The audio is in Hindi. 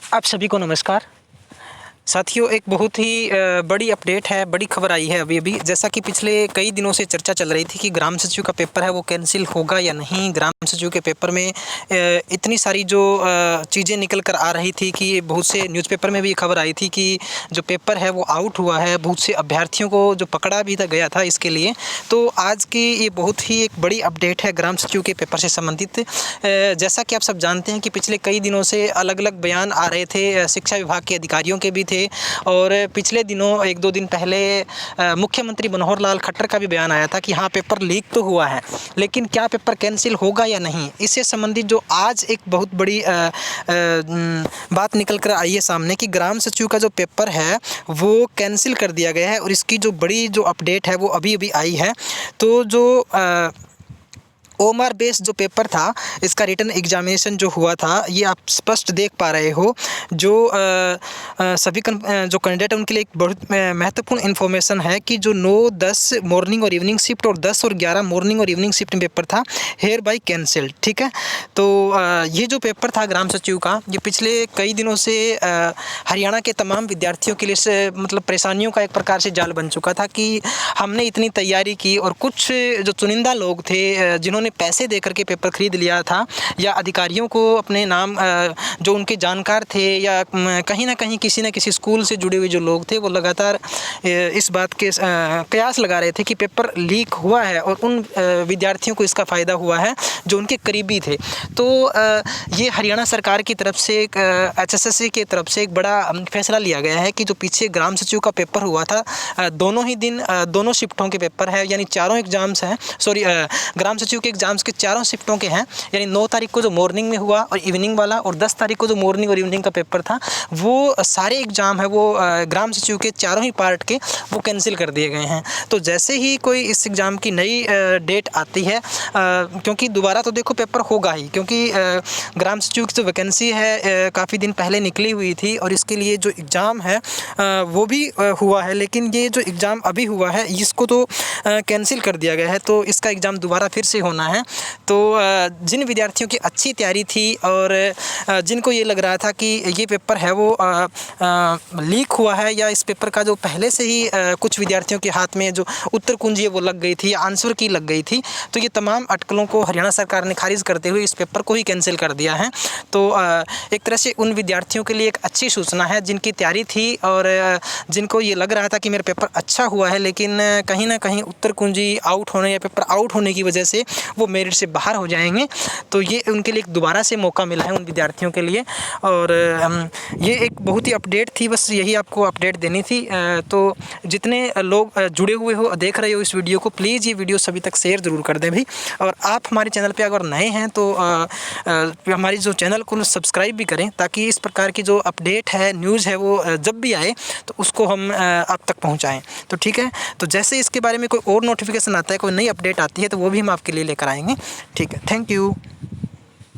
आप सभी को नमस्कार। साथियों, एक बहुत ही बड़ी अपडेट है, बड़ी खबर आई है अभी-अभी। जैसा कि पिछले कई दिनों से चर्चा चल रही थी कि ग्राम सचिव का पेपर है वो कैंसिल होगा या नहीं। ग्राम सचिव के पेपर में इतनी सारी जो चीज़ें निकल कर आ रही थी कि बहुत से न्यूज़पेपर में भी खबर आई थी कि जो पेपर है वो आउट हुआ है। बहुत से अभ्यर्थियों को जो पकड़ा भी गया था इसके लिए। तो आज की ये बहुत ही एक बड़ी अपडेट है ग्राम सचिव के पेपर से संबंधित। जैसा कि आप सब जानते हैं कि पिछले कई दिनों से अलग-अलग बयान आ रहे थे, शिक्षा विभाग के अधिकारियों के भी थे और पिछले दिनों 1-2 दिन पहले मुख्यमंत्री मनोहर लाल खट्टर का भी बयान आया था कि हाँ, पेपर लीक तो हुआ है, लेकिन क्या पेपर कैंसिल होगा या नहीं, इससे संबंधित जो आज एक बहुत बड़ी बात निकल कर आई है सामने कि ग्राम सचिव का जो पेपर है वो कैंसिल कर दिया गया है। और इसकी जो बड़ी जो अपडेट है वो अभी-अभी आई है। तो जो ओएमआर बेस्ड जो पेपर था, इसका रिटन एग्जामिनेशन जो हुआ था, ये आप स्पष्ट देख पा रहे हो। जो सभी जो कैंडिडेट हैं उनके लिए एक बहुत महत्वपूर्ण इन्फॉर्मेशन है कि जो 9-10 मॉर्निंग और इवनिंग शिफ्ट और 10 और 11 मॉर्निंग और इवनिंग शिफ्ट में पेपर था, हेयर बाई कैंसिल्ड। ठीक है, तो ये जो पेपर था ग्राम सचिव का, ये पिछले कई दिनों से हरियाणा के तमाम विद्यार्थियों के लिए मतलब परेशानियों का एक प्रकार से जाल बन चुका था कि हमने इतनी तैयारी की और कुछ जो चुनिंदा लोग थे जिन्होंने पैसे दे करके पेपर खरीद लिया था, या अधिकारियों को अपने नाम जो उनके जानकार थे या कहीं ना कहीं किसी न किसी स्कूल से जुड़े हुए जो लोग थे, वो लगातार इस बात के कयास लगा रहे थे कि पेपर लीक हुआ है और उन विद्यार्थियों को इसका फ़ायदा हुआ है जो उनके करीबी थे। तो ये हरियाणा सरकार की तरफ से HSSC की तरफ से एक बड़ा फैसला लिया गया है कि जो पीछे ग्राम सचिव का पेपर हुआ था, दोनों ही दिन दोनों शिफ्टों के पेपर है, यानी चारों एग्जाम्स हैं। ग्राम सचिव के एग्जाम्स के चारों शिफ्टों के हैं, यानी 9 तारीख को जो मॉर्निंग में हुआ और इवनिंग वाला, और 10 तारीख को जो मॉर्निंग और इवनिंग का पेपर था, वो सारे एग्ज़ाम है वो ग्राम सचिव के चारों ही पार्ट के वो कैंसिल कर दिए गए हैं। तो जैसे ही कोई इस एग्ज़ाम की नई डेट आती है, क्योंकि दोबारा तो देखो पेपर होगा ही, क्योंकि ग्राम सचिव की जो वैकेंसी है काफ़ी दिन पहले निकली हुई थी और इसके लिए जो एग्ज़ाम है वो भी हुआ है, लेकिन ये जो एग्ज़ाम अभी हुआ है इसको तो कैंसिल कर दिया गया है। तो इसका एग्ज़ाम दोबारा फिर से होना है। तो जिन विद्यार्थियों की अच्छी तैयारी थी और जिनको ये लग रहा था कि ये पेपर है वो लीक हुआ है, या इस पेपर का जो पहले से ही कुछ विद्यार्थियों के हाथ में जो उत्तर कुंजी है वो लग गई थी, आंसर की लग गई थी, तो ये तमाम अटकलों को हरियाणा सरकार ने खारिज करते हुए इस पेपर को ही कैंसिल कर दिया है। तो एक तरह से उन विद्यार्थियों के लिए एक अच्छी सूचना है जिनकी तैयारी थी और जिनको ये लग रहा था कि मेरा पेपर अच्छा हुआ है, लेकिन कहीं ना कहीं उत्तर कुंजी आउट होने या पेपर आउट होने की वजह से वो मेरिट से बाहर हो जाएंगे। तो ये उनके लिए एक दोबारा से मौका मिला है उन विद्यार्थियों के लिए। और ये एक बहुत ही अपडेट थी, बस यही आपको अपडेट देनी थी। तो जितने लोग जुड़े हुए हो, देख रहे हो इस वीडियो को, प्लीज़ ये वीडियो सभी तक शेयर ज़रूर कर दें भी। और आप हमारे चैनल पे अगर नए हैं तो हमारी जो चैनल को सब्सक्राइब भी करें, ताकि इस प्रकार की जो अपडेट है, न्यूज़ है, वो जब भी आए तो उसको हम आप तक पहुँचाएँ। तो ठीक है, तो जैसे इसके बारे में कोई और नोटिफिकेशन आता है, कोई नई अपडेट आती है, तो वो भी हम आपके लिए लेकर आएँगे। ठीक है, थैंक यू।